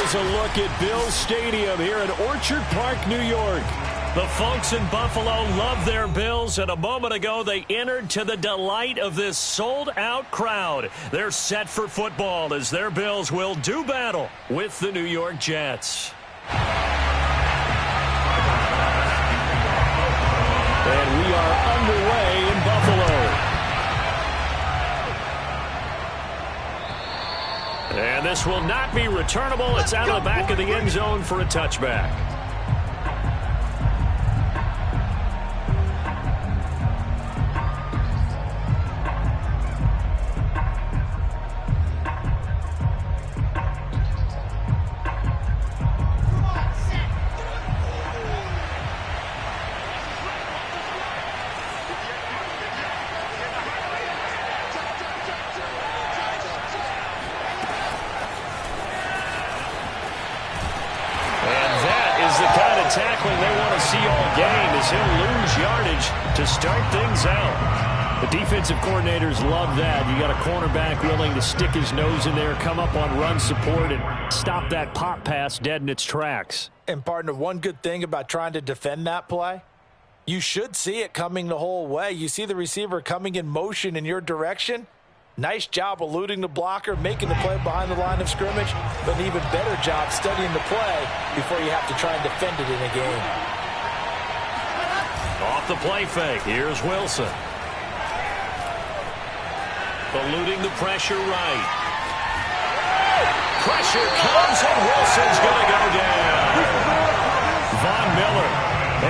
is a look at Bills Stadium here in Orchard Park, New York. The folks in Buffalo love their Bills, and a moment ago they entered to the delight of this sold-out crowd. They're set for football as their Bills will do battle with the New York Jets. And we are underway in Buffalo. And this will not be returnable. It's out of the back of the end zone for a touchback. Tackling they want to see all game as he'll lose yardage to start things out. The defensive coordinators love that. You got a cornerback willing to stick his nose in there, come up on run support, and stop that pop pass dead in its tracks. And partner, one good thing about trying to defend that play, you should see it coming the whole way. You see the receiver coming in motion in your direction. Nice job eluding the blocker, making the play behind the line of scrimmage, but an even better job studying the play before you have to try and defend it in a game. Off the play fake, here's Wilson. Eluding the pressure right. Pressure comes and Wilson's going to go down. Von Miller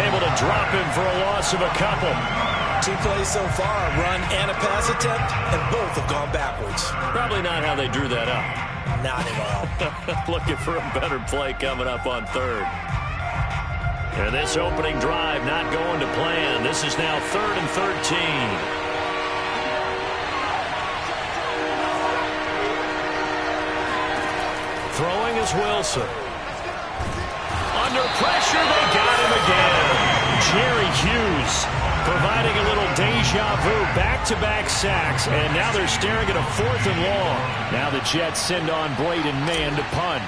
able to drop him for a loss of a couple. 2 plays so far, a run and a pass attempt, and both have gone backwards. Probably not how they drew that up. Not at all. Looking for a better play coming up on third. And this opening drive not going to plan. This is now 3rd and 13. Throwing is Wilson. Under pressure, they got him again. Jerry Hughes providing a little deja vu, back-to-back sacks, and now they're staring at a 4th and long. Now the Jets send on Braden Mann to punt.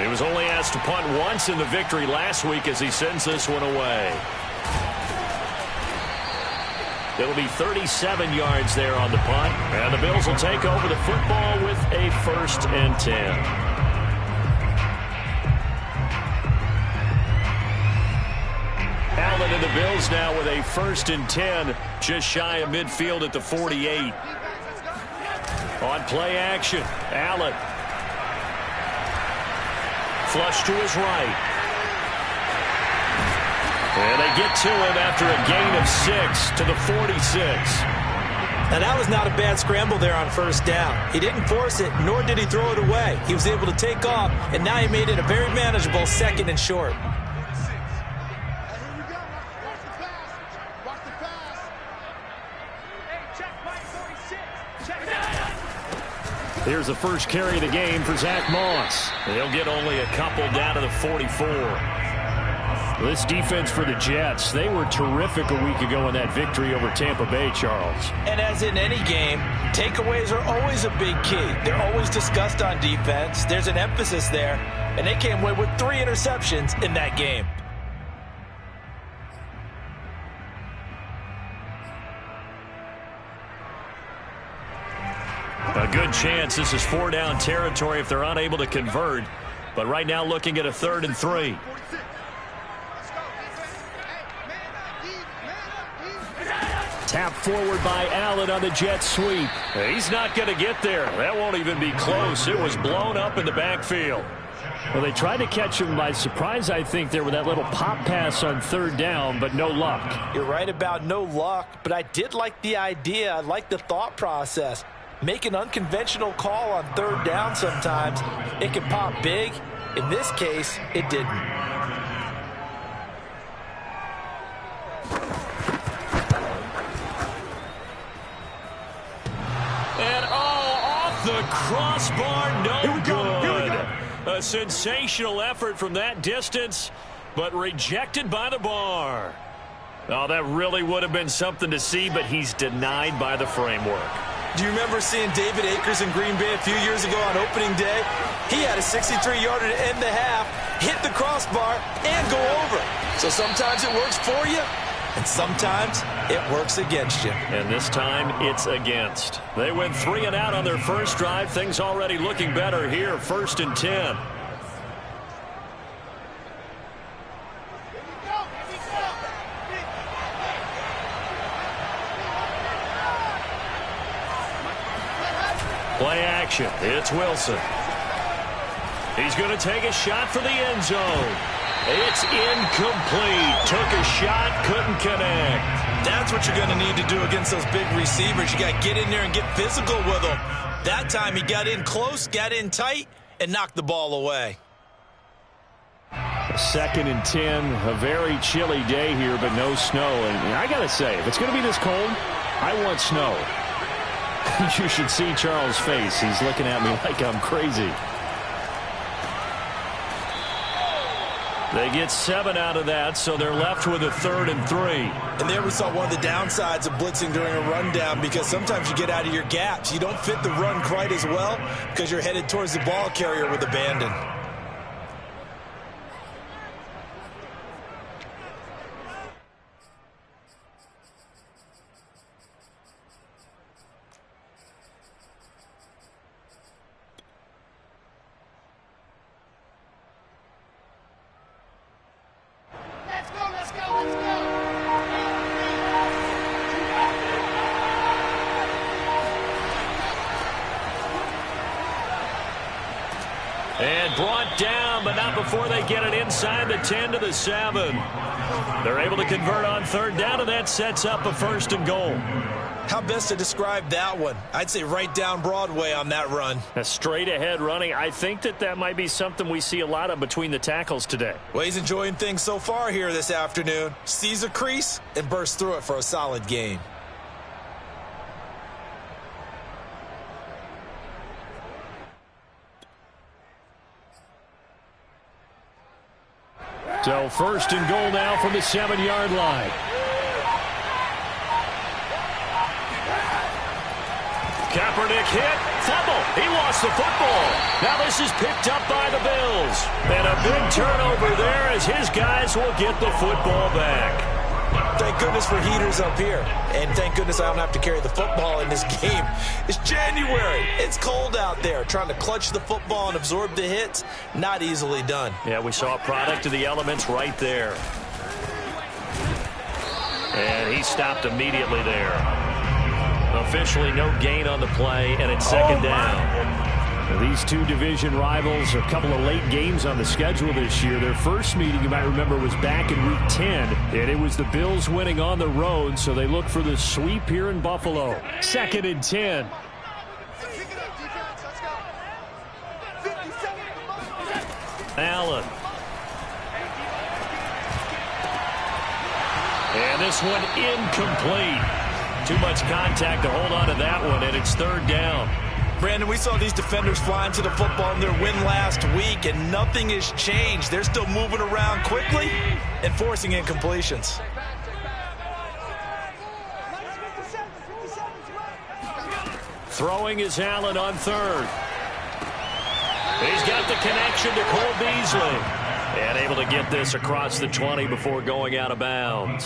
He was only asked to punt once in the victory last week as he sends this one away. It'll be 37 yards there on the punt, and the Bills will take over the football with a 1st and 10. Allen and the Bills now with a 1st and 10, just shy of midfield at the 48. On play action, Allen. Flush to his right. And they get to him after a gain of 6 to the 46. Now that was not a bad scramble there on 1st down. He didn't force it, nor did he throw it away. He was able to take off, and now he made it a very manageable 2nd and short. Here's the first carry of the game for Zach Moss. He'll get only a couple down to the 44. This defense for the Jets, they were terrific a week ago in that victory over Tampa Bay, Charles. And as in any game, takeaways are always a big key. They're always discussed on defense. There's an emphasis there, and they came away with 3 interceptions in that game. A good chance this is 4-down territory if they're unable to convert. But right now looking at a 3rd and 3. Tap forward by Allen on the jet sweep. He's not going to get there. That won't even be close. It was blown up in the backfield. Well, they tried to catch him by surprise, I think, there with that little pop pass on 3rd down, but no luck. You're right about no luck, but I did like the idea. I like the thought process. Make an unconventional call on 3rd down sometimes. It can pop big. In this case, it didn't. And off the crossbar, no good. A sensational effort from that distance, but rejected by the bar. Oh, that really would have been something to see, but he's denied by the framework. Do you remember seeing David Akers in Green Bay a few years ago on opening day? He had a 63-yarder to end the half, hit the crossbar, and go over. So sometimes it works for you, and sometimes it works against you. And this time, it's against. They went 3 and out on their first drive. Things already looking better here, 1st and 10. Play action. It's Wilson. He's going to take a shot for the end zone. It's incomplete. Took a shot, couldn't connect. That's what you're going to need to do against those big receivers. You got to get in there and get physical with them. That time he got in close, got in tight, and knocked the ball away. 2nd and 10. A very chilly day here, but no snow. And I got to say, if it's going to be this cold, I want snow. You should see Charles' face. He's looking at me like I'm crazy. They get 7 out of that, so they're left with a 3rd and 3. And there we saw one of the downsides of blitzing during a rundown, because sometimes you get out of your gaps. You don't fit the run quite as well because you're headed towards the ball carrier with abandon. And brought down, but not before they get it inside the 10 to the 7. They're able to convert on 3rd down, and that sets up a 1st and goal. How best to describe that one? I'd say right down Broadway on that run. A straight-ahead running. I think that might be something we see a lot of between the tackles today. Well, he's enjoying things so far here this afternoon. Sees a crease and bursts through it for a solid gain. So 1st and goal now from the 7-yard line. Kaepernick hit, fumble. He lost the football. Now this is picked up by the Bills. And a big turnover there as his guys will get the football back. Thank goodness for heaters up here. And thank goodness I don't have to carry the football in this game. It's January. It's cold out there. Trying to clutch the football and absorb the hits, not easily done. Yeah, we saw a product of the elements right there. And he stopped immediately there. Officially no gain on the play, and it's 2nd down. These two division rivals, a couple of late games on the schedule this year. Their first meeting, you might remember, was back in Week 10, and it was the Bills winning on the road, so they look for the sweep here in Buffalo. 2nd and 10. Allen. And this one incomplete. Too much contact to hold on to that one, and it's 3rd down. Brandon, we saw these defenders flying to the football in their win last week, and nothing has changed. They're still moving around quickly and forcing incompletions. Throwing is Allen on 3rd. He's got the connection to Cole Beasley. And able to get this across the 20 before going out of bounds.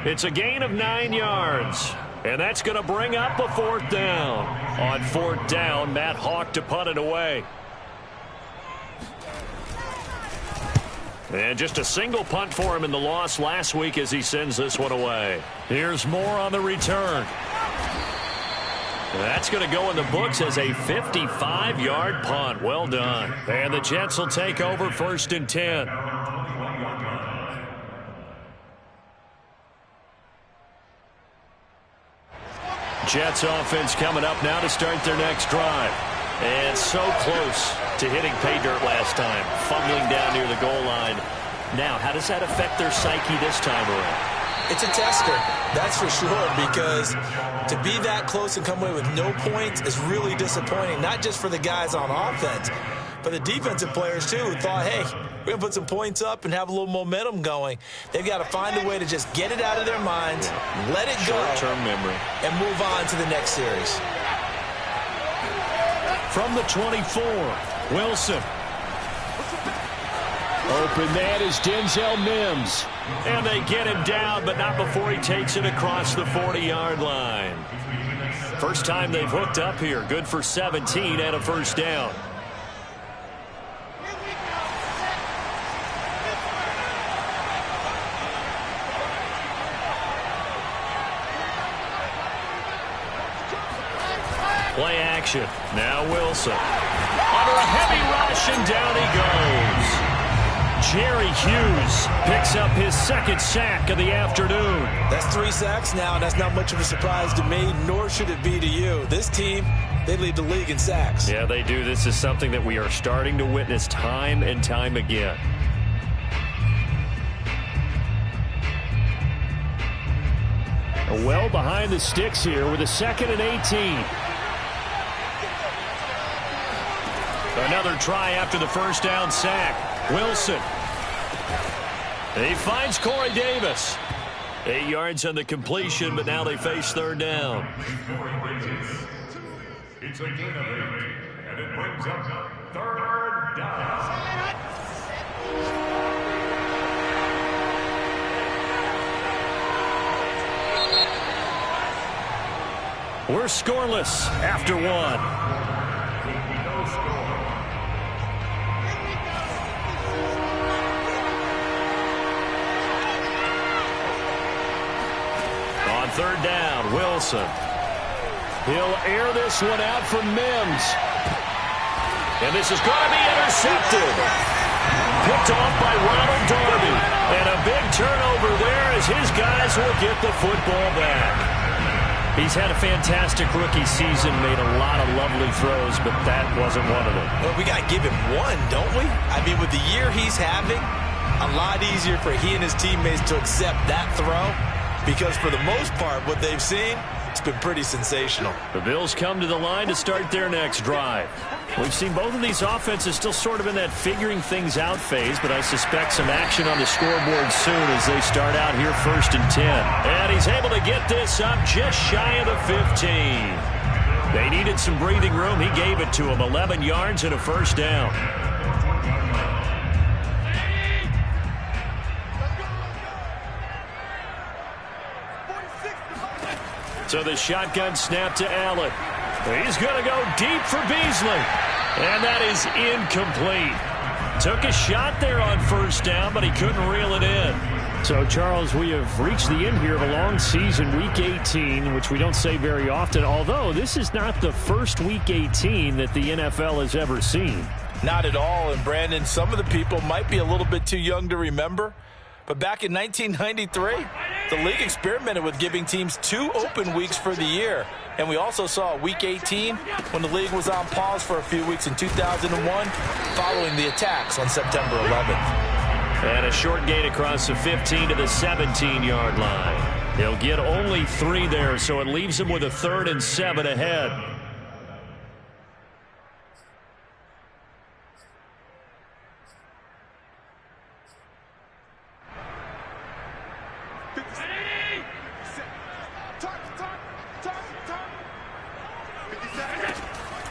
It's a gain of 9 yards. And that's going to bring up a 4th down. On 4th down, Matt Hawk to punt it away. And just a single punt for him in the loss last week as he sends this one away. Here's more on the return. That's going to go in the books as a 55-yard punt. Well done. And the Jets will take over 1st and 10. Jets offense coming up now to start their next drive. And so close to hitting pay dirt last time. Fumbling down near the goal line. Now, how does that affect their psyche this time around? It's a tester, that's for sure, because to be that close and come away with no points is really disappointing, not just for the guys on offense, but the defensive players, too, who thought, hey, we're going to put some points up and have a little momentum going. They've got to find a way to just get it out of their minds, let it go, short-term memory, and move on to the next series. From the 24, Wilson. Open man is Denzel Mims. And they get him down, but not before he takes it across the 40-yard line. First time they've hooked up here. Good for 17 and a first down. Play action. Now Wilson. Under a heavy rush, and down he goes. Jerry Hughes picks up his second sack of the afternoon. That's 3 sacks now, and that's not much of a surprise to me, nor should it be to you. This team, they lead the league in sacks. Yeah, they do. This is something that we are starting to witness time and time again. Well behind the sticks here with a 2nd and 18. Another try after the first down sack. Wilson. He finds Corey Davis. 8 yards on the completion, but now they face third down. It's a gain of 8, and it brings up third down. We're scoreless after 1. Third down, Wilson. He'll air this one out for Mims. And this is going to be intercepted. Picked off by Ronald Darby. And a big turnover there as his guys will get the football back. He's had a fantastic rookie season, made a lot of lovely throws, but that wasn't one of them. Well, we got to give him one, don't we? I mean, with the year he's having, a lot easier for he and his teammates to accept that throw. Because for the most part, what they've seen, it's been pretty sensational. The Bills come to the line to start their next drive. We've seen both of these offenses still sort of in that figuring things out phase, but I suspect some action on the scoreboard soon as they start out here 1st and 10. And he's able to get this up just shy of the 15. They needed some breathing room. He gave it to them. 11 yards and a first down. So the shotgun snap to Allen. He's going to go deep for Beasley. And that is incomplete. Took a shot there on first down, but he couldn't reel it in. So, Charles, we have reached the end here of a long season, Week 18, which we don't say very often, although this is not the first Week 18 that the NFL has ever seen. Not at all. And, Brandon, some of the people might be a little bit too young to remember. But back in 1993, the league experimented with giving teams 2 open weeks for the year. And we also saw Week 18 when the league was on pause for a few weeks in 2001 following the attacks on September 11th. And a short gain across the 15 to the 17-yard line. He'll get only 3 there, so it leaves him with a 3rd and 7 ahead.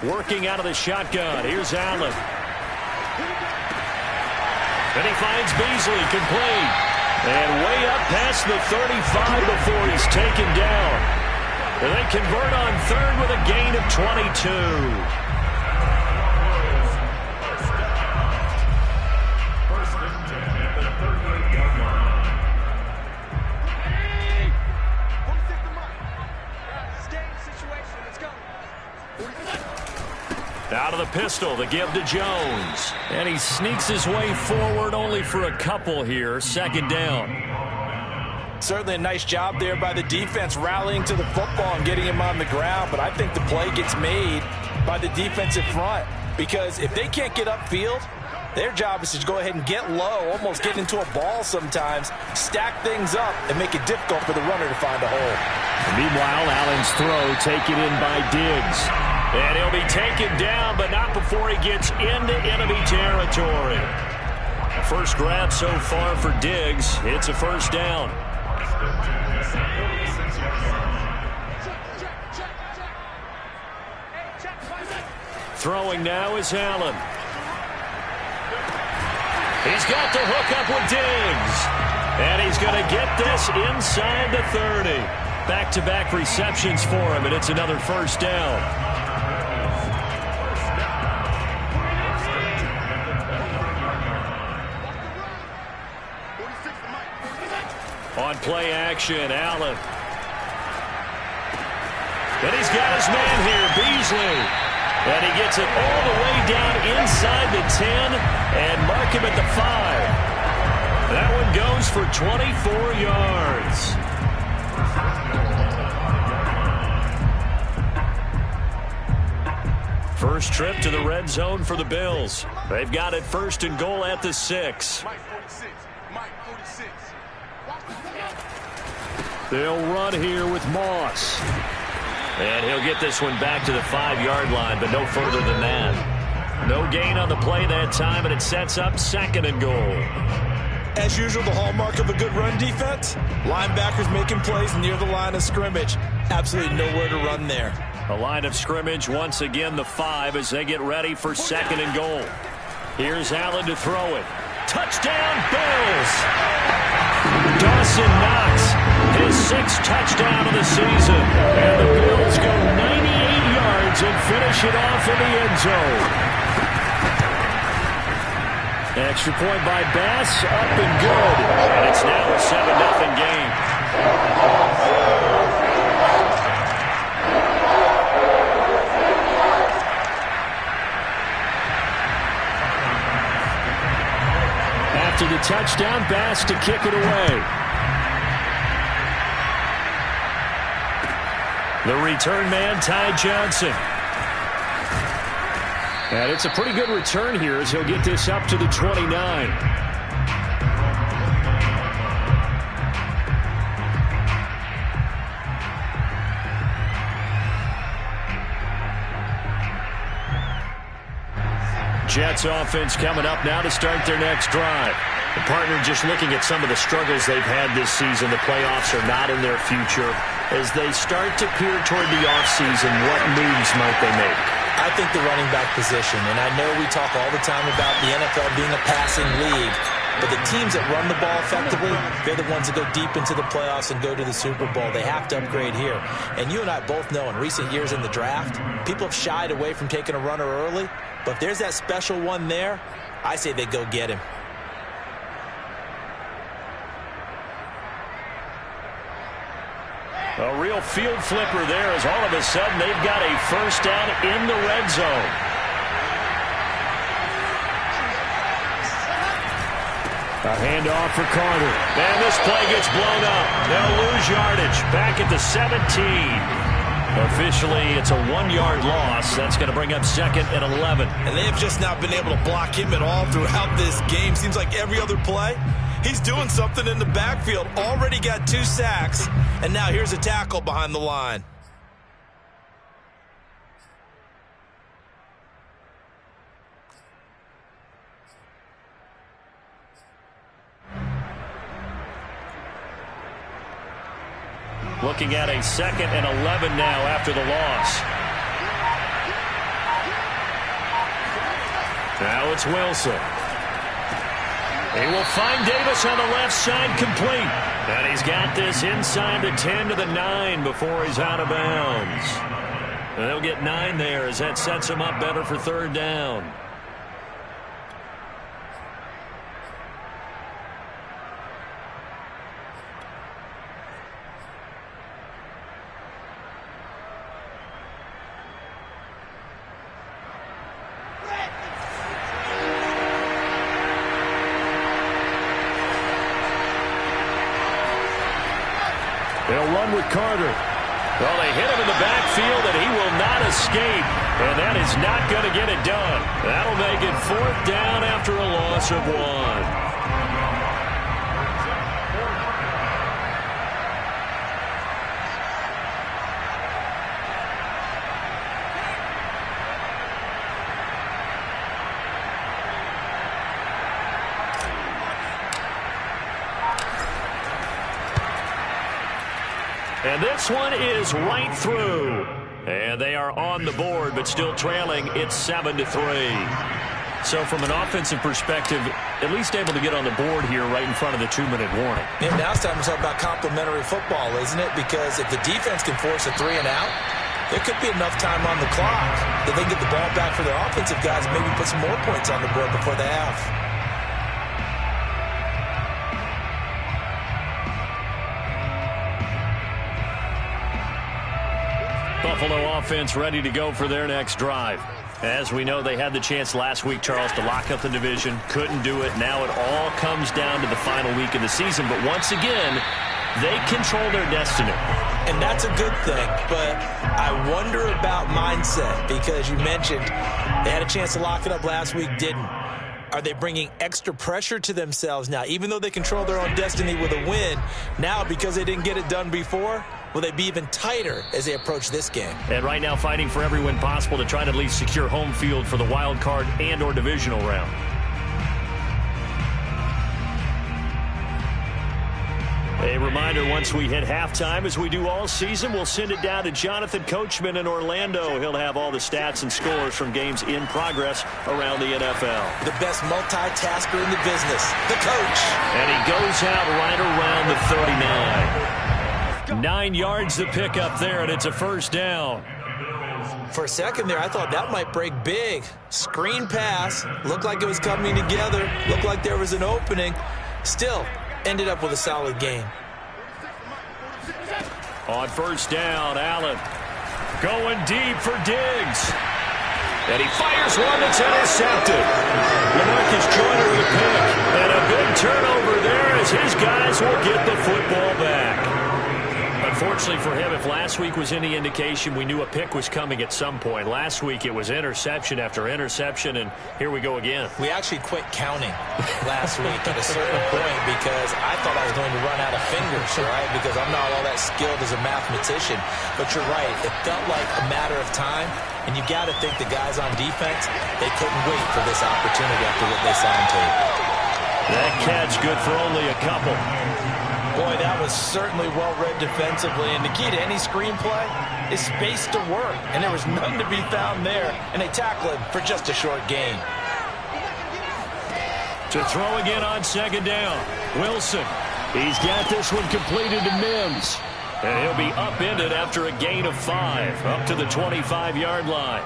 Working out of the shotgun. Here's Allen. And he finds Beasley complete. And way up past the 35 before he's taken down. And they convert on 3rd with a gain of 22. Out of the pistol, the give to Jones. And he sneaks his way forward only for a couple here. 2nd down. Certainly a nice job there by the defense rallying to the football and getting him on the ground. But I think the play gets made by the defensive front. Because if they can't get upfield, their job is to go ahead and get low, almost get into a ball sometimes, stack things up, and make it difficult for the runner to find a hole. And meanwhile, Allen's throw taken in by Diggs. And he'll be taken down, but not before he gets into enemy territory. First grab so far for Diggs. It's a first down. Throwing now is Allen. He's got the hook up with Diggs. And he's going to get this inside the 30. Back-to-back receptions for him, and it's another first down. On play action, Allen. And he's got his man here, Beasley. And he gets it all the way down inside the 10 and mark him at the 5. That one goes for 24 yards. First trip to the red zone for the Bills. They've got it first and goal at the 6. They'll run here with Moss. And he'll get this one back to the 5-yard line, but no further than that. No gain on the play that time, and it sets up second and goal. As usual, the hallmark of a good run defense, linebackers making plays near the line of scrimmage. Absolutely nowhere to run there. A line of scrimmage, once again the 5 as they get ready for second and goal. Here's Allen to throw it. Touchdown, Bills! Dawson Knox, his 6th touchdown of the season. And the Bills go 98 yards and finish it off in the end zone. Extra point by Bass, up and good. And it's now a 7-0 game. After the touchdown, Bass to kick it away. The return man, Ty Johnson. And it's a pretty good return here as he'll get this up to the 29. Jets offense coming up now to start their next drive. The partner just looking at some of the struggles they've had this season. The playoffs are not in their future. As they start to peer toward the offseason, what moves might they make? I think the running back position, and I know we talk all the time about the NFL being a passing league, but the teams that run the ball effectively, they're the ones that go deep into the playoffs and go to the Super Bowl. They have to upgrade here. And you and I both know in recent years in the draft, people have shied away from taking a runner early, but if there's that special one there, I say they go get him. A real field flipper there as all of a sudden they've got a first down in the red zone. A handoff for Carter. And this play gets blown up. They'll lose yardage. Back at the 17. Officially, it's a 1-yard loss. That's going to bring up second and 11. And they have just not been able to block him at all throughout this game. Seems like every other play, he's doing something in the backfield. Already got 2 sacks, and now here's a tackle behind the line. Looking at a second and 11 now after the loss. Now it's Wilson. He will find Davis on the left side, complete. And he's got this inside the 10 to the 9 before he's out of bounds. And they'll get 9 there as that sets him up better for third down. They'll run with Carter. Well, they hit him in the backfield, and he will not escape. And that is not going to get it done. That'll make it fourth down after a loss of 1. And this one is right through. And they are on the board, but still trailing. It's 7-3. So from an offensive perspective, at least able to get on the board here right in front of the 2-minute warning. And now it's time to talk about complementary football, isn't it? Because if the defense can force a 3 and out, there could be enough time on the clock that they can get the ball back for their offensive guys and maybe put some more points on the board before the half. Buffalo offense ready to go for their next drive. As we know, they had the chance last week, Charles, to lock up the division. Couldn't do it. Now it all comes down to the final week of the season. But once again, they control their destiny. And that's a good thing. But I wonder about mindset, because you mentioned they had a chance to lock it up last week, didn't. Are they bringing extra pressure to themselves now? Even though they control their own destiny with a win, now because they didn't get it done before, will they be even tighter as they approach this game? And right now fighting for every win possible to try to at least secure home field for the wild card and or divisional round. A reminder, once we hit halftime, as we do all season, we'll send it down to Jonathan Coachman in Orlando. He'll have all the stats and scores from games in progress around the NFL. The best multitasker in the business, the coach. And he goes out right around the 39. 9 yards to pick up there, and it's a first down. For a second there, I thought that might break big. Screen pass. Looked like it was coming together. Looked like there was an opening. Still, ended up with a solid game. On first down, Allen going deep for Diggs. And he fires one that's intercepted. LaMarcus Joyner with a pick. And a big turnover there as his guys will get the football back. Unfortunately for him, if last week was any indication, we knew a pick was coming at some point. Last week it was interception after interception, and here we go again. We actually quit counting last week at a certain point because I thought I was going to run out of fingers, right? Because I'm not all that skilled as a mathematician. But you're right. It felt like a matter of time, and you got to think the guys on defense, they couldn't wait for this opportunity after what they saw on tape. That catch good for only a couple. Boy, that was certainly well-read defensively, and the key to any screenplay is space to work, and there was none to be found there, and they tackle him for just a short gain. To throw again on second down, Wilson. He's got this one completed to Mims, and he'll be upended after a gain of 5, up to the 25-yard line.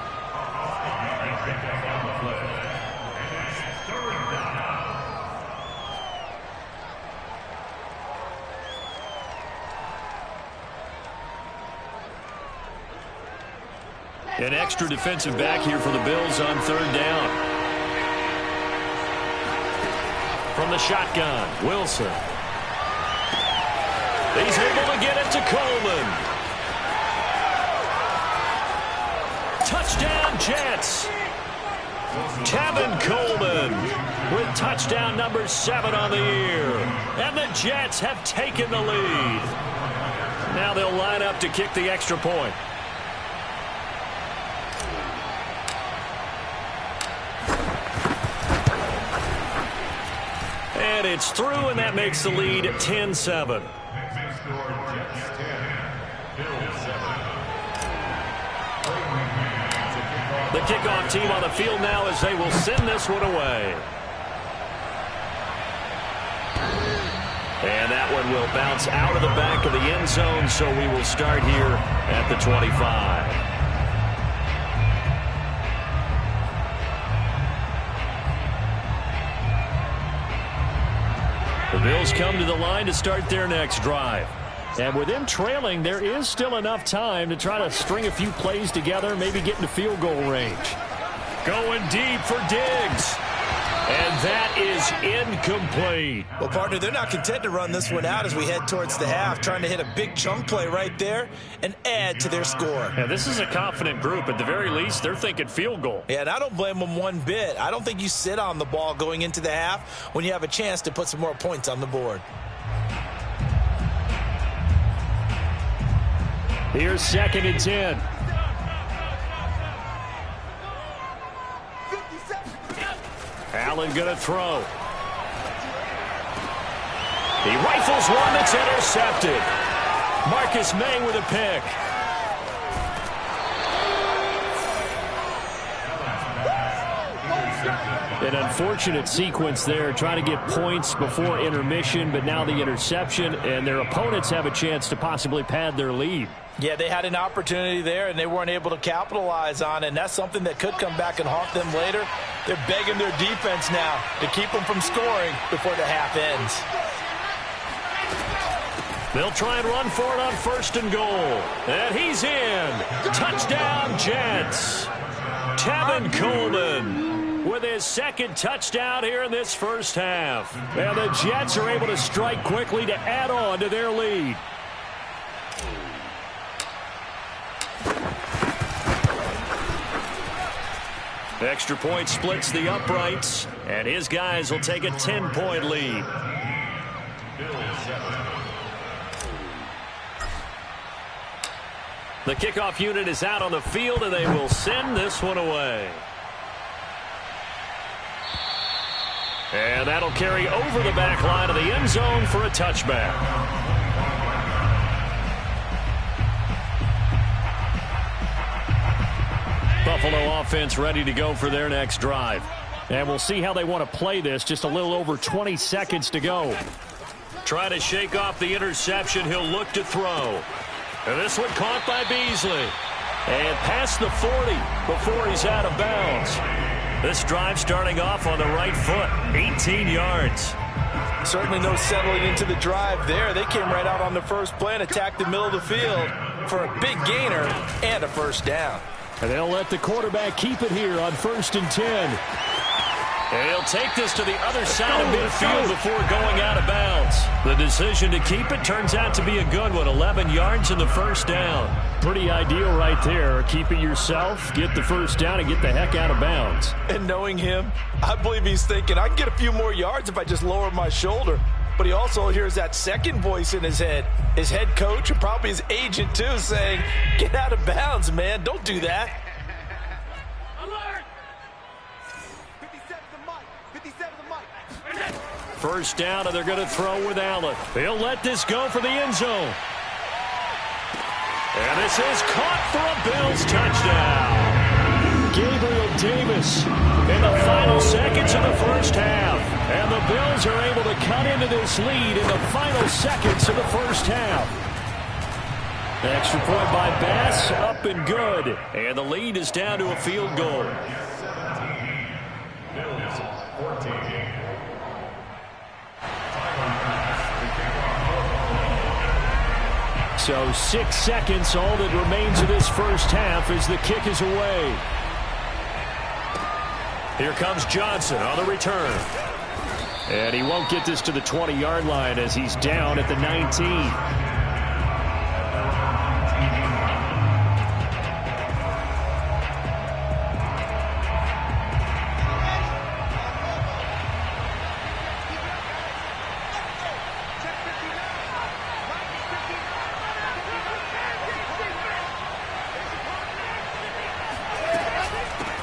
An extra defensive back here for the Bills on third down. From the shotgun, Wilson. He's able to get it to Coleman. Touchdown, Jets. Tevin Coleman with touchdown number 7 on the year. And the Jets have taken the lead. Now they'll line up to kick the extra point. And it's through, and that makes the lead 10-7. The kickoff team on the field now as they will send this one away. And that one will bounce out of the back of the end zone, so we will start here at the 25. The Bills come to the line to start their next drive. And with them trailing, there is still enough time to try to string a few plays together, maybe get into field goal range. Going deep for Diggs. And that is incomplete. Well, partner, they're not content to run this one out as we head towards the half, trying to hit a big chunk play right there and add to their score. Yeah, this is a confident group. At the very least, they're thinking field goal. Yeah, and I don't blame them one bit. I don't think you sit on the ball going into the half when you have a chance to put some more points on the board. Here's 2nd and 10. Allen going to throw. He rifles one that's intercepted. Marcus May with a pick. An unfortunate sequence there, trying to get points before intermission, but now the interception, and their opponents have a chance to possibly pad their lead. Yeah, they had an opportunity there, and they weren't able to capitalize on it, and that's something that could come back and haunt them later. They're begging their defense now to keep them from scoring before the half ends. They'll try and run for it on 1st and goal. And he's in. Touchdown, Jets. Tevin Coleman with his 2nd touchdown here in this first half. And the Jets are able to strike quickly to add on to their lead. Extra point splits the uprights, and his guys will take a 10-point lead. The kickoff unit is out on the field, and they will send this one away. And that'll carry over the back line of the end zone for a touchback. Buffalo offense ready to go for their next drive. And we'll see how they want to play this. Just a little over 20 seconds to go. Try to shake off the interception. He'll look to throw. And this one caught by Beasley. And past the 40 before he's out of bounds. This drive starting off on the right foot. 18 yards. Certainly no settling into the drive there. They came right out on the first play and attacked the middle of the field for a big gainer and a first down. And they'll let the quarterback keep it here on 1st and 10. And he'll take this to the other side of midfield before going out of bounds. The decision to keep it turns out to be a good one. 11 yards in the first down. Pretty ideal right there. Keep it yourself, get the first down, and get the heck out of bounds. And knowing him, I believe he's thinking, I can get a few more yards if I just lower my shoulder. But he also hears that second voice in his head. His head coach and probably his agent, too, saying, get out of bounds, man. Don't do that. Alert! 57 to Mike. 57 to Mike. First down, and they're going to throw with Allen. They'll let this go for the end zone. And this is caught for a Bills touchdown. Gabriel Davis in the final seconds of the first half. And the Bills are able to cut into this lead in the final seconds of the first half. Extra point by Bass, up and good. And the lead is down to a field goal. Bills 14. So 6 seconds, all that remains of this first half as the kick is away. Here comes Johnson on the return. And he won't get this to the 20-yard line as he's down at the 19.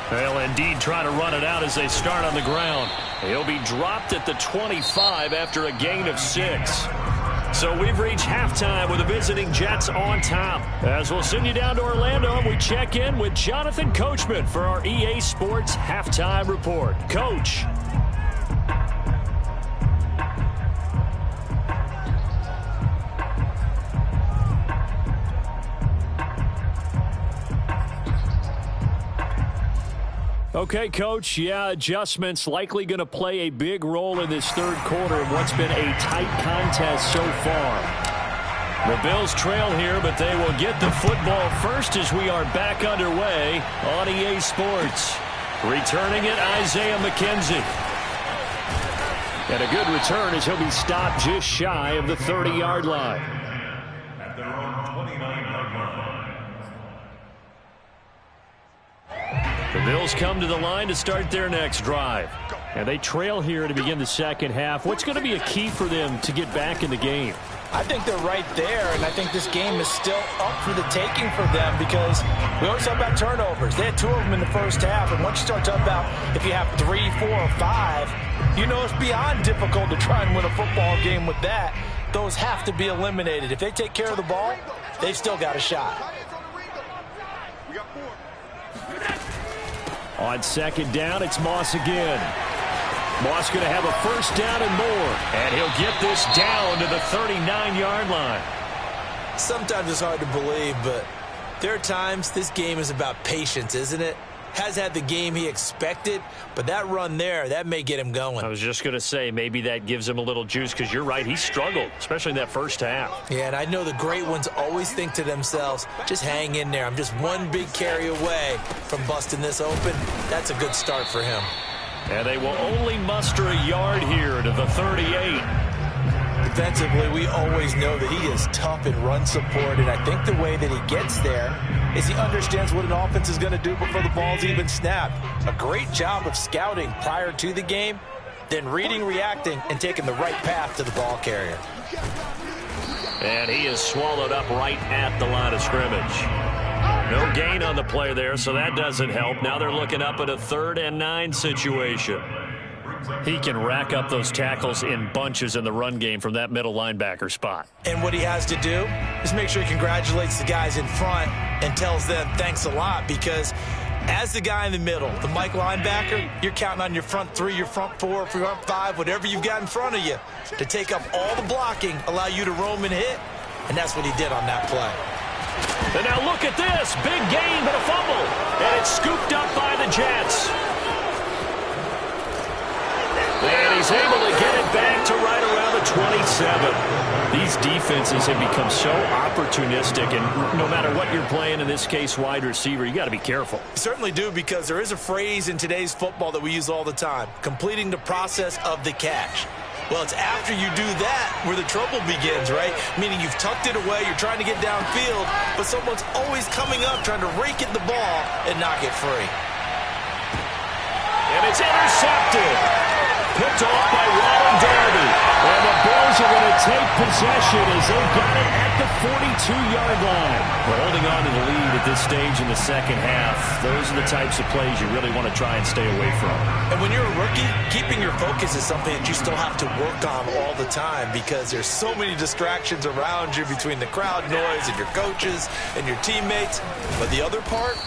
They'll indeed try to run it out as they start on the ground. He'll be dropped at the 25 after a gain of 6. So we've reached halftime with the visiting Jets on top. As we'll send you down to Orlando, we check in with Jonathan Coachman for our EA Sports Halftime Report. Coach. Okay, Coach, adjustments likely going to play a big role in this third quarter in what's been a tight contest so far. The Bills trail here, but they will get the football first as we are back underway on EA Sports. Returning it, Isaiah McKenzie. And a good return as he'll be stopped just shy of the 30-yard line. At their own 29-yard line. The Bills come to the line to start their next drive. And they trail here to begin the second half. What's going to be a key for them to get back in the game? I think they're right there, and I think this game is still up for the taking for them because we always talk about turnovers. They had 2 of them in the first half, and once you start talking about if you have 3, 4, or 5, you know it's beyond difficult to try and win a football game with that. Those have to be eliminated. If they take care of the ball, they've still got a shot. On second down, it's Moss again. Moss going to have a first down and more. And he'll get this down to the 39-yard line. Sometimes it's hard to believe, but there are times this game is about patience, isn't it? Has had the game he expected, but that run there, that may get him going. I was just going to say, maybe that gives him a little juice, because you're right, he struggled, especially in that first half. Yeah, and I know the great ones always think to themselves, just hang in there. I'm just one big carry away from busting this open. That's a good start for him. And they will only muster a yard here to the 38. Defensively, we always know that he is tough in run support, and I think the way that he gets there is he understands what an offense is going to do before the ball's even snapped. A great job of scouting prior to the game, then reading, reacting, and taking the right path to the ball carrier. And he is swallowed up right at the line of scrimmage. No gain on the play there, so that doesn't help. Now they're looking up at a 3rd and 9 situation. He can rack up those tackles in bunches in the run game from that middle linebacker spot. And what he has to do is make sure he congratulates the guys in front and tells them thanks a lot, because as the guy in the middle, the Mike linebacker, you're counting on your front 3, your front 4, front 5, whatever you've got in front of you to take up all the blocking, allow you to roam and hit, and that's what he did on that play. And now look at this. Big gain, but a fumble. And it's scooped up by the Jets. And he's able to get it back to right around the 27. These defenses have become so opportunistic, and no matter what you're playing, in this case wide receiver, you got to be careful. You certainly do, because there is a phrase in today's football that we use all the time, completing the process of the catch. Well, it's after you do that where the trouble begins, right? Meaning you've tucked it away, you're trying to get downfield, but someone's always coming up trying to rake at the ball and knock it free. And it's intercepted. Picked off by Ronald Darby. And the Bills are going to take possession as they've got it at the 42-yard line. We're holding on to the lead at this stage in the second half. Those are the types of plays you really want to try and stay away from. And when you're a rookie, keeping your focus is something that you still have to work on all the time, because there's so many distractions around you between the crowd noise and your coaches and your teammates. But the other part,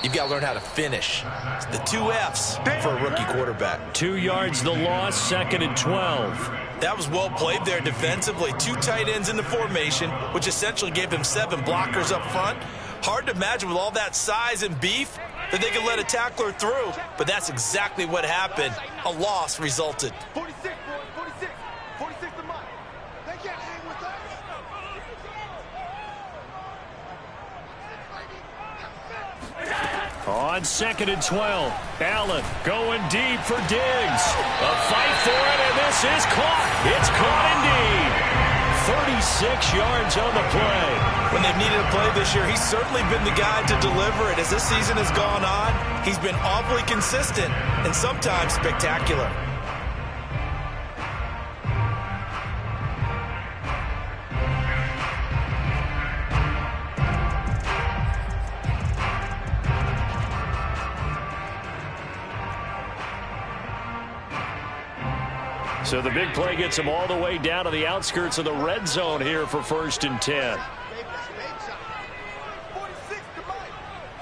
you've got to learn how to finish. It's the 2 F's for a rookie quarterback. 2 yards the loss, 2nd and 12. That was well played there defensively. 2 tight ends in the formation, which essentially gave them 7 blockers up front. Hard to imagine with all that size and beef that they could let a tackler through, but that's exactly what happened. A loss resulted. 46, boys, 46. 46 to Mike. They can't hang with us. On 2nd and 12, Allen going deep for Diggs. A fight for it, and this is caught. It's caught indeed. 36 yards on the play. When they've needed a play this year, he's certainly been the guy to deliver it. As this season has gone on, he's been awfully consistent and sometimes spectacular. So the big play gets him all the way down to the outskirts of the red zone here for 1st and 10. 46 to Mike.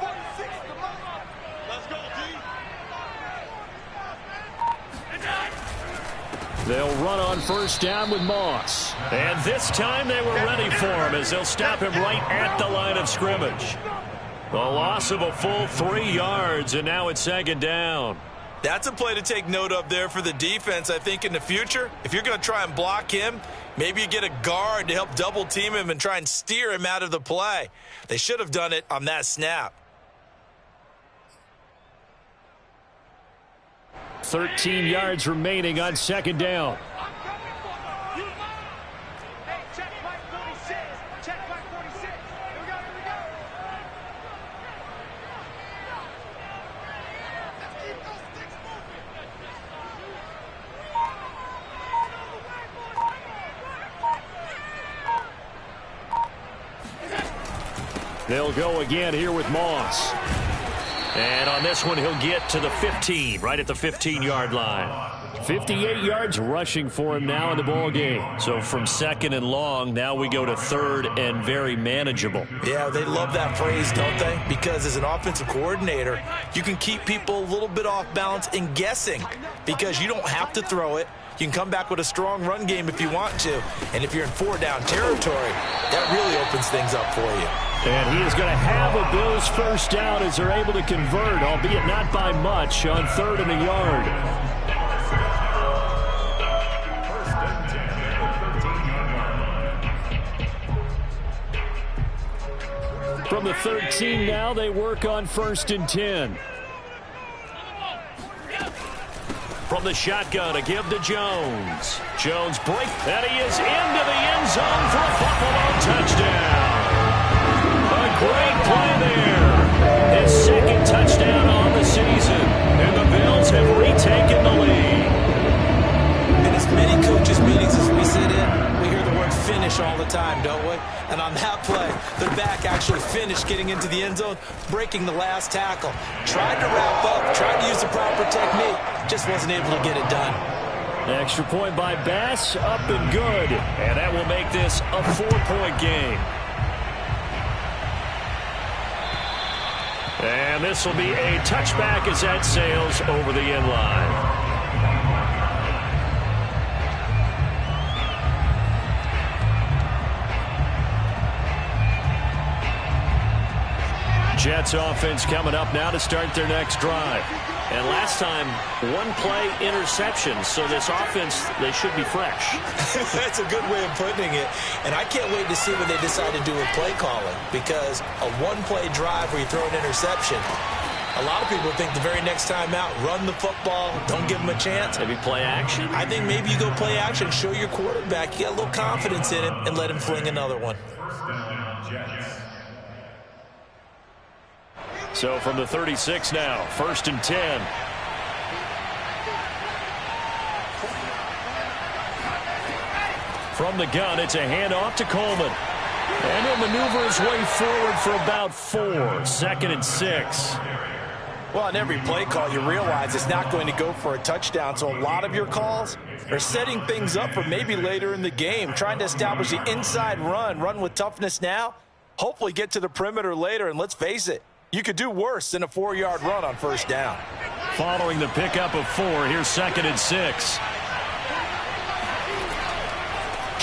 46 to Mike. Let's go, G. They'll run on 1st down with Moss. And this time they were ready for him, as they'll stop him right at the line of scrimmage. The loss of a full 3 yards, and now it's 2nd down. That's a play to take note of there for the defense. I think in the future, if you're going to try and block him, maybe you get a guard to help double team him and try and steer him out of the play. They should have done it on that snap. 13 yards remaining on 2nd down. Hey, check Mike 46. Check Mike 46. Here we go, here we go. Let's keep those sticks moving. They'll go again here with Moss. And on this one, he'll get to the 15, right at the 15-yard line. 58 yards rushing for him now in the ball game. So from second and long, now we go to third and very manageable. Yeah, they love that phrase, don't they? Because as an offensive coordinator, you can keep people a little bit off balance and guessing because you don't have to throw it. You can come back with a strong run game if you want to. And if you're in 4-down territory, that really opens things up for you. And he is going to have a Bills first down as they're able to convert, albeit not by much, on 3rd and a yard. From the 13 now, they work on 1st and 10. From the shotgun, a give to Jones. Jones break, and he is into the end zone for a Buffalo touchdown. A great play there. His 2nd touchdown on the season, and the Bills have retaken the lead. In as many coaches' meetings as we sit in, we hear the word finish all the time, don't we? And on that play, the back actually finished getting into the end zone, breaking the last tackle. Tried to wrap up, tried to use the proper technique, just wasn't able to get it done. Extra point by Bass, up and good. And that will make this a 4-point game. And this will be a touchback as that sails over the end line. Jets offense coming up now to start their next drive. And last time, 1-play interception. So this offense, they should be fresh. That's a good way of putting it. And I can't wait to see what they decide to do with play calling. Because a 1-play drive where you throw an interception, a lot of people think the very next time out, run the football, don't give them a chance. Maybe play action? I think maybe you go play action, show your quarterback, you got a little confidence in him, and let him fling another one. So from the 36 now, 1st and 10. From the gun, it's a handoff to Coleman. And he'll maneuver his way forward for about 4. 2nd and 6. Well, on every play call, you realize it's not going to go for a touchdown. So a lot of your calls are setting things up for maybe later in the game, trying to establish the inside run with toughness now, hopefully get to the perimeter later. And let's face it, you could do worse than a 4-yard run on 1st down. Following the pickup of 4, here's 2nd and 6.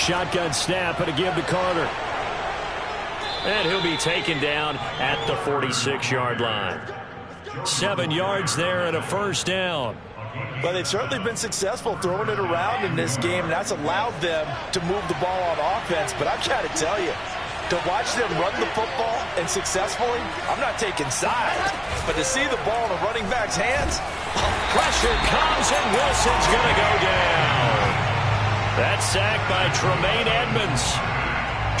Shotgun snap and a give to Carter. And he'll be taken down at the 46-yard line. 7 yards there and a 1st down. Well, they've certainly been successful throwing it around in this game, and that's allowed them to move the ball on offense. But I've got to tell you, to watch them run the football and successfully, I'm not taking sides. But to see the ball in a running back's hands, pressure comes and Wilson's going to go down. That sack by Tremaine Edmonds.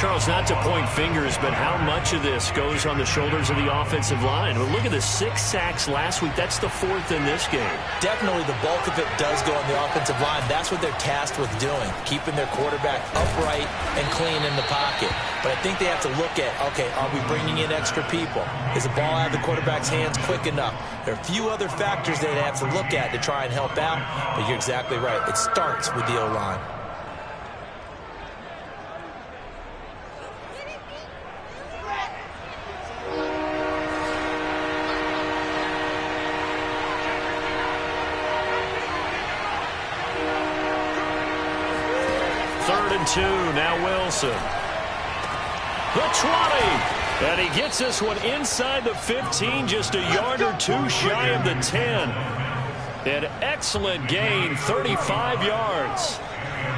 Charles, not to point fingers, but how much of this goes on the shoulders of the offensive line? Well, look at the 6 sacks last week. That's the 4th in this game. Definitely the bulk of it does go on the offensive line. That's what they're tasked with doing, keeping their quarterback upright and clean in the pocket. But I think they have to look at, okay, are we bringing in extra people? Is the ball out of the quarterback's hands quick enough? There are a few other factors they'd have to look at to try and help out. But you're exactly right. It starts with the O-line. Two, now Wilson. The 20. And he gets this one inside the 15, just a yard or 2 shy of the 10. An excellent gain, 35 yards.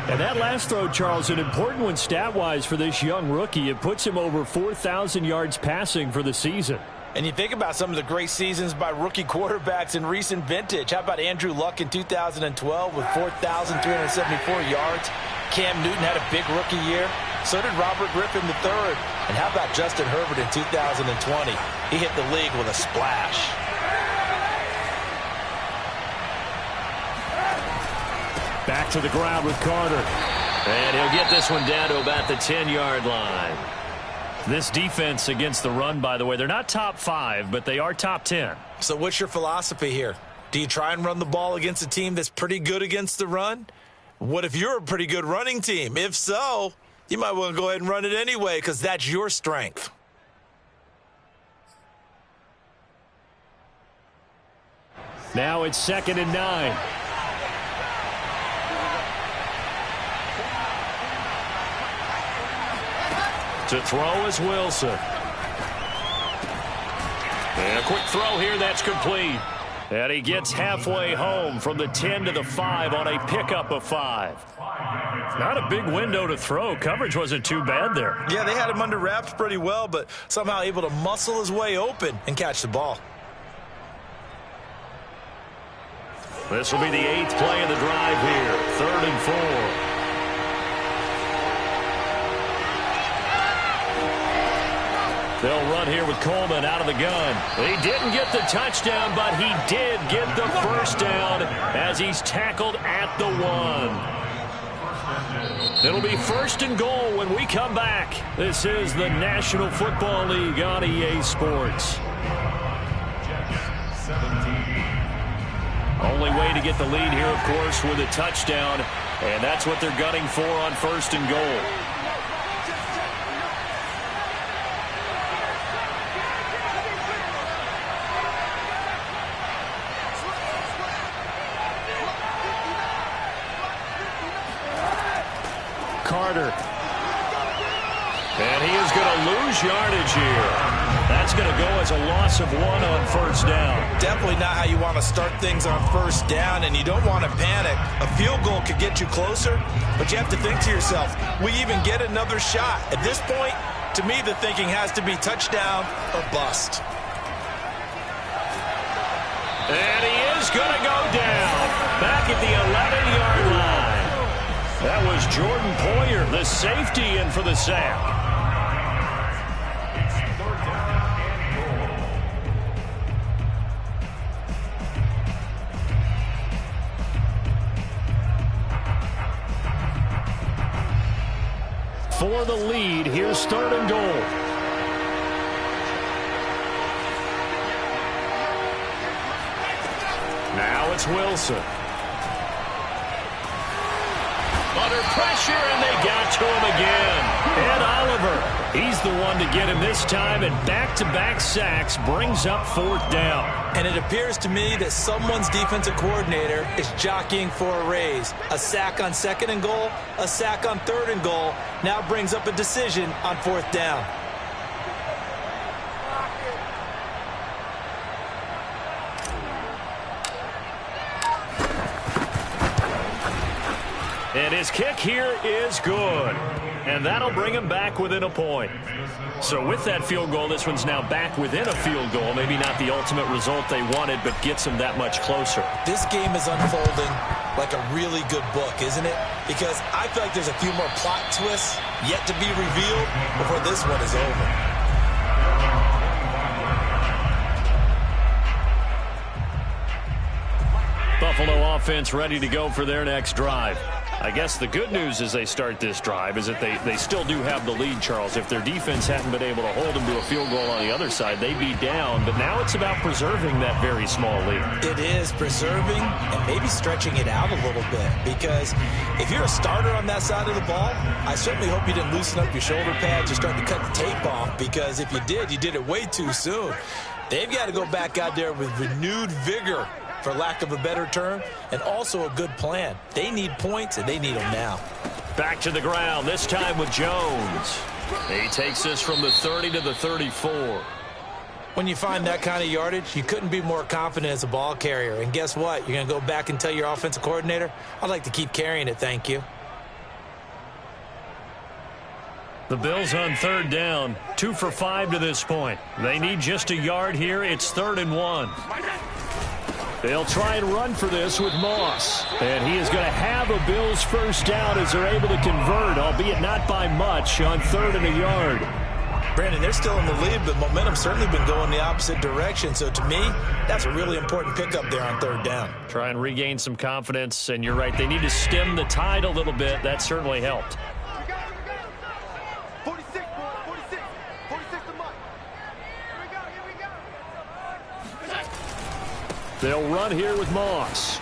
And that last throw, Charles, an important one stat-wise for this young rookie. It puts him over 4,000 yards passing for the season. And you think about some of the great seasons by rookie quarterbacks in recent vintage. How about Andrew Luck in 2012 with 4,374 yards? Cam Newton had a big rookie year. So did Robert Griffin III. And how about Justin Herbert in 2020? He hit the league with a splash. Back to the ground with Carter. And he'll get this one down to about the 10-yard line. This defense against the run, by the way, they're not top 5, but they are top 10. So what's your philosophy here? Do you try and run the ball against a team that's pretty good against the run? What if you're a pretty good running team? If so, you might want to go ahead and run it anyway because that's your strength. Now it's 2nd and 9. To throw is Wilson. And a quick throw here, that's complete. And he gets halfway home from the 10 to the 5 on a pickup of 5. Not a big window to throw. Coverage wasn't too bad there. Yeah, they had him under wraps pretty well, but somehow able to muscle his way open and catch the ball. This will be the 8th play of the drive here. 3rd and 4. They'll run here with Coleman out of the gun. He didn't get the touchdown, but he did get the first down as he's tackled at the 1. It'll be 1st and goal when we come back. This is the National Football League on EA Sports. Only way to get the lead here, of course, with a touchdown, and that's what they're gunning for on 1st and goal. Carter. And he is going to lose yardage here. That's going to go as a loss of 1 on 1st down. Definitely not how you want to start things on 1st down, and you don't want to panic. A field goal could get you closer, but you have to think to yourself, we even get another shot. At this point, to me, the thinking has to be touchdown or bust. And he is going to go down back at the 11-yard line. That was Jordan Poyer, the safety, in for the sack. For the lead, here's 3rd and goal. Now it's Wilson. Under pressure, and they got to him again. And Oliver, he's the one to get him this time, and back-to-back sacks brings up 4th down. And it appears to me that someone's defensive coordinator is jockeying for a raise. A sack on 2nd and goal, a sack on 3rd and goal, now brings up a decision on 4th down. And his kick here is good. And that'll bring him back within a point. So with that field goal, this one's now back within a field goal. Maybe not the ultimate result they wanted, but gets him that much closer. This game is unfolding like a really good book, isn't it? Because I feel like there's a few more plot twists yet to be revealed before this one is over. Buffalo offense ready to go for their next drive. I guess the good news as they start this drive is that they still do have the lead, Charles. If their defense hadn't been able to hold them to a field goal on the other side, they'd be down. But now it's about preserving that very small lead. It is preserving and maybe stretching it out a little bit. Because if you're a starter on that side of the ball, I certainly hope you didn't loosen up your shoulder pads or start to cut the tape off. Because if you did it way too soon. They've got to go back out there with renewed vigor, for lack of a better term, and also a good plan. They need points, and they need them now. Back to the ground, this time with Jones. He takes this from the 30 to the 34. When you find that kind of yardage, you couldn't be more confident as a ball carrier. And guess what? You're going to go back and tell your offensive coordinator, I'd like to keep carrying it, thank you. The Bills on 3rd down, 2 for 5 to this point. They need just a yard here. It's 3rd and 1. They'll try and run for this with Moss. And he is going to have a Bills first down as they're able to convert, albeit not by much, on 3rd and a yard. Brandon, they're still in the lead, but momentum's certainly been going the opposite direction. So to me, that's a really important pickup there on 3rd down. Try and regain some confidence, and you're right, they need to stem the tide a little bit. That certainly helped. 46, 46, 46 to Mike. Here we go. They'll run here with Moss.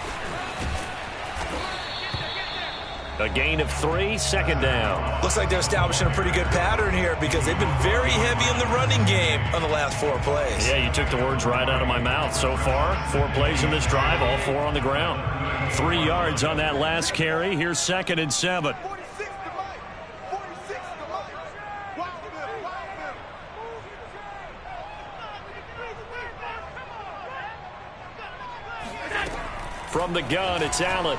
A gain of 3, second down. Looks like they're establishing a pretty good pattern here because they've been very heavy in the running game on the last 4 plays. Yeah, you took the words right out of my mouth. So far, 4 plays in this drive, all 4 on the ground. 3 yards on that last carry. Here's 2nd and 7. 46 to Mike. 46 to Mike. Wild middle, wild middle. From the gun, it's Allen.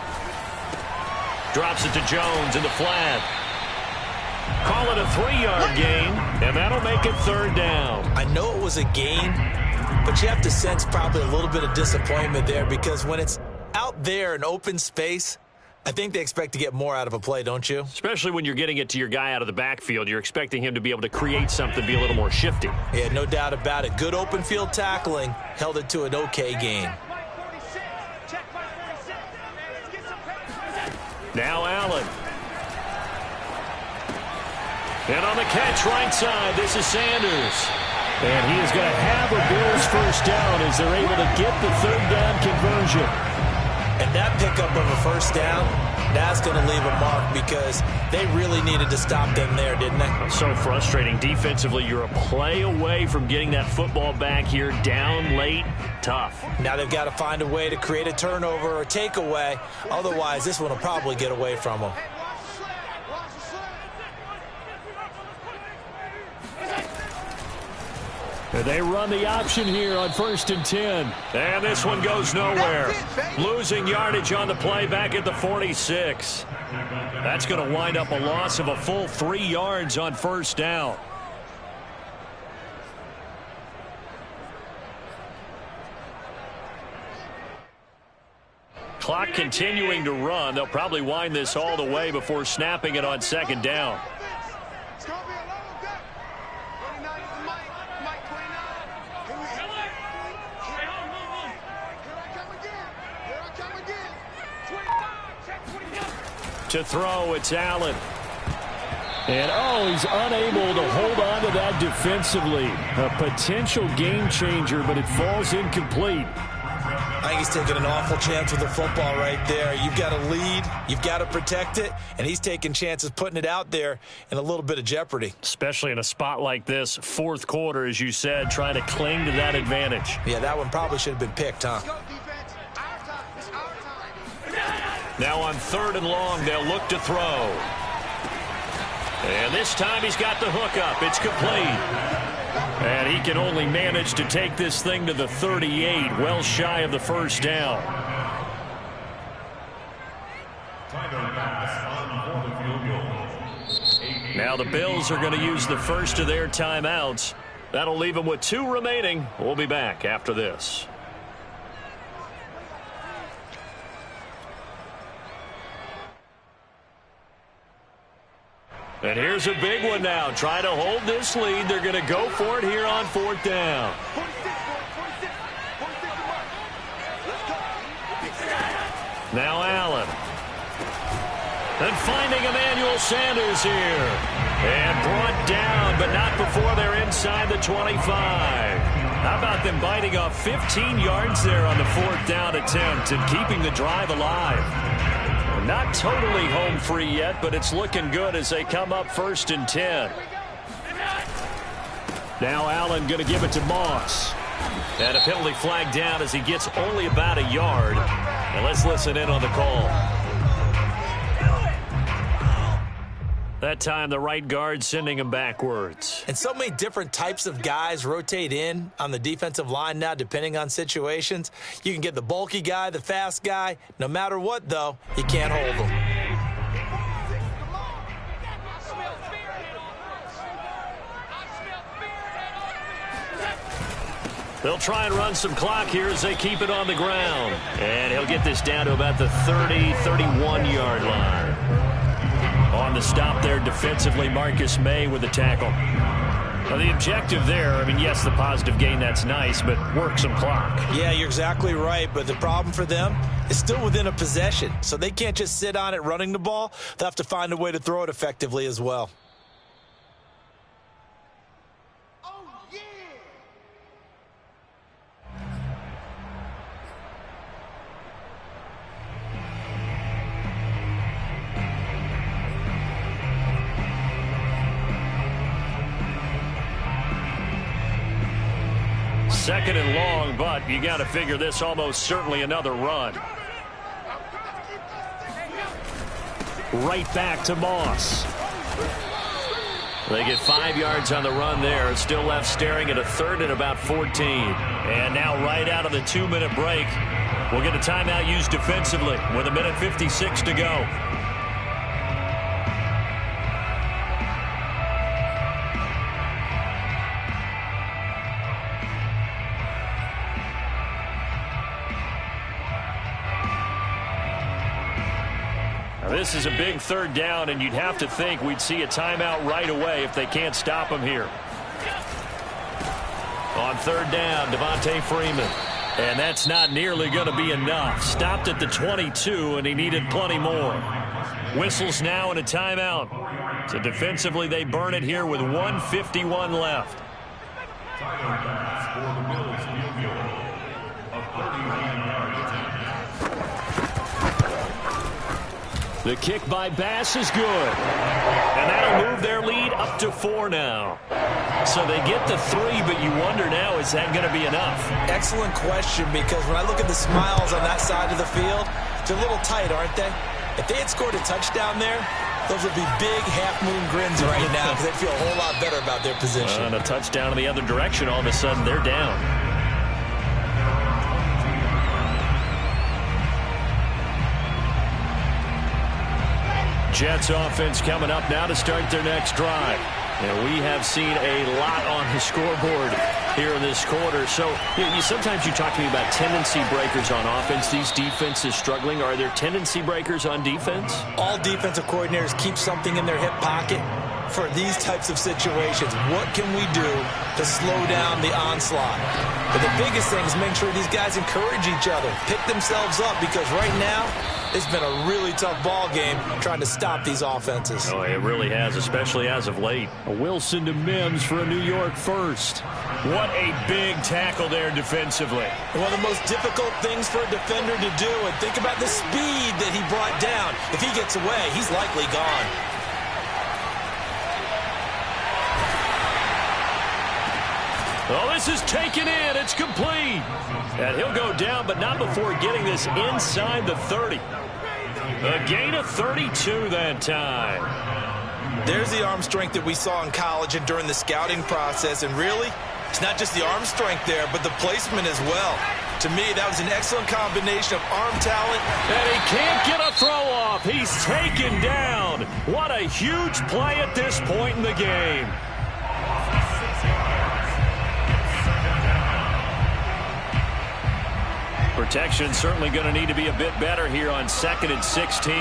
Drops it to Jones in the flat. Call it a 3-yard gain, and that'll make it 3rd down. I know it was a gain, but you have to sense probably a little bit of disappointment there because when it's out there in open space, I think they expect to get more out of a play, don't you? Especially when you're getting it to your guy out of the backfield. You're expecting him to be able to create something, be a little more shifty. Yeah, no doubt about it. Good open field tackling held it to an okay gain. Now Allen. And on the catch right side, this is Sanders. And he is going to have a Bills first down as they're able to get the 3rd down conversion. And that pickup of a first down, that's going to leave a mark because they really needed to stop them there, didn't they? So frustrating. Defensively, you're a play away from getting that football back here down late. Tough. Now they've got to find a way to create a turnover or takeaway. Otherwise, this one will probably get away from them. And they run the option here on 1st and 10. And this one goes nowhere. Losing yardage on the play back at the 46. That's going to wind up a loss of a full 3 yards on 1st down. Clock continuing to run. They'll probably wind this all the way before snapping it on 2nd down. It's going to be a long day. 29 is Mike. Mike 29. Here I come again. Here I come again. 25. Check 25. To throw, it's Allen. And, he's unable to hold on to that defensively. A potential game changer, but it falls incomplete. I think he's taking an awful chance with the football right there. You've got to lead, you've got to protect it, and he's taking chances putting it out there in a little bit of jeopardy. Especially in a spot like this, 4th quarter, as you said, trying to cling to that advantage. Yeah, that one probably should have been picked, huh? Let's go, defense. Our time. It's our time. Now on 3rd and long, they'll look to throw. And this time he's got the hook up. It's complete. And he can only manage to take this thing to the 38, well shy of the 1st down. Now the Bills are going to use the first of their timeouts. That'll leave them with 2 remaining. We'll be back after this. And here's a big one now. Trying to hold this lead. They're going to go for it here on 4th down. 46 to Mike. Let's go. Now Allen. And finding Emmanuel Sanders here. And brought down, but not before they're inside the 25. How about them biting off 15 yards there on the 4th down attempt and keeping the drive alive? Not totally home free yet, but it's looking good as they come up 1st and 10. Now Allen going to give it to Moss. And a penalty flag down as he gets only about a yard. And let's listen in on the call. That time the right guard sending him backwards. And so many different types of guys rotate in on the defensive line now depending on situations. You can get the bulky guy, the fast guy. No matter what, though, you can't hold them. They'll try and run some clock here as they keep it on the ground. And he'll get this down to about the 30, 31-yard line. On the stop there defensively, Marcus May with the tackle. Well, the objective there, I mean, yes, the positive gain, that's nice, but work some clock. Yeah, you're exactly right, but the problem for them is still within a possession. So they can't just sit on it running the ball. They'll have to find a way to throw it effectively as well. 2nd and long, but you got to figure this almost certainly another run. Right back to Moss. They get 5 yards on the run there. Still left staring at a 3rd and about 14. And now right out of the 2-minute break, we'll get a timeout used defensively with 1:56 to go. This is a big 3rd down, and you'd have to think we'd see a timeout right away if they can't stop him here. On 3rd down, Devontae Freeman. And that's not nearly going to be enough. Stopped at the 22, and he needed plenty more. Whistles now and a timeout. So defensively, they burn it here with 1:51 left. The kick by Bass is good. And that'll move their lead up to 4 now. So they get the 3, but you wonder now, is that going to be enough? Excellent question, because when I look at the smiles on that side of the field, they're a little tight, aren't they? If they had scored a touchdown there, those would be big half-moon grins right now because they'd feel a whole lot better about their position. And a touchdown in the other direction, all of a sudden they're down. Jets offense coming up now to start their next drive. And we have seen a lot on the scoreboard here in this quarter. So sometimes you talk to me about tendency breakers on offense. These defenses struggling. Are there tendency breakers on defense? All defensive coordinators keep something in their hip pocket for these types of situations. What can we do to slow down the onslaught? But the biggest thing is make sure these guys encourage each other, pick themselves up, because right now it's been a really tough ball game trying to stop these offenses. Oh, it really has, especially as of late. Wilson to Mims for a New York first. What a big tackle there defensively. One of the most difficult things for a defender to do, and think about the speed that he brought down. If he gets away, he's likely gone. Oh, this is taken in. It's complete. And he'll go down, but not before getting this inside the 30. A gain of 32 that time. There's the arm strength that we saw in college and during the scouting process. And really, it's not just the arm strength there, but the placement as well. To me, that was an excellent combination of arm talent. And he can't get a throw off. He's taken down. What a huge play at this point in the game. Protection certainly going to need to be a bit better here on 2nd and 16.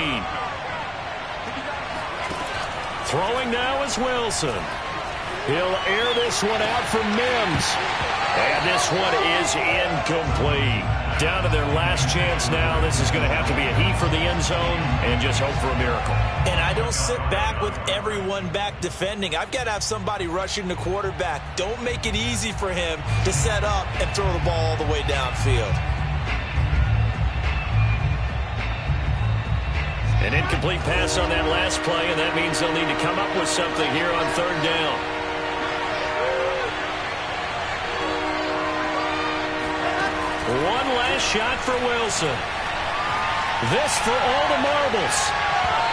Throwing now is Wilson. He'll air this one out for Mims. And this one is incomplete. Down to their last chance now. This is going to have to be a heave for the end zone and just hope for a miracle. And I don't sit back with everyone back defending. I've got to have somebody rushing the quarterback. Don't make it easy for him to set up and throw the ball all the way downfield. An incomplete pass on that last play, and that means they'll need to come up with something here on 3rd down. One last shot for Wilson. This for all the marbles.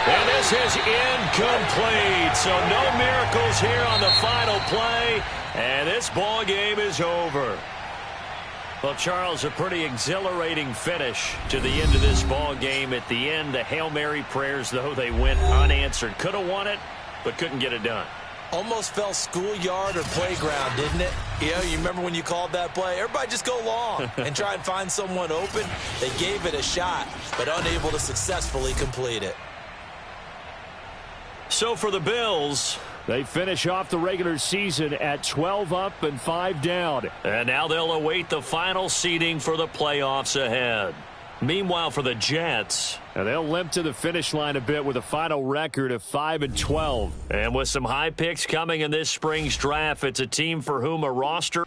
And this is incomplete. So no miracles here on the final play. And this ball game is over. Well, Charles, a pretty exhilarating finish to the end of this ball game. At the end, the Hail Mary prayers, though, they went unanswered. Could have won it, but couldn't get it done. Almost fell schoolyard or playground, didn't it? You remember when you called that play? Everybody just go long and try and find someone open. They gave it a shot, but unable to successfully complete it. So for the Bills, they finish off the regular season at 12 up and 5 down. And now they'll await the final seeding for the playoffs ahead. Meanwhile, for the Jets, they'll limp to the finish line a bit with a final record of 5-12. And with some high picks coming in this spring's draft, it's a team for whom a roster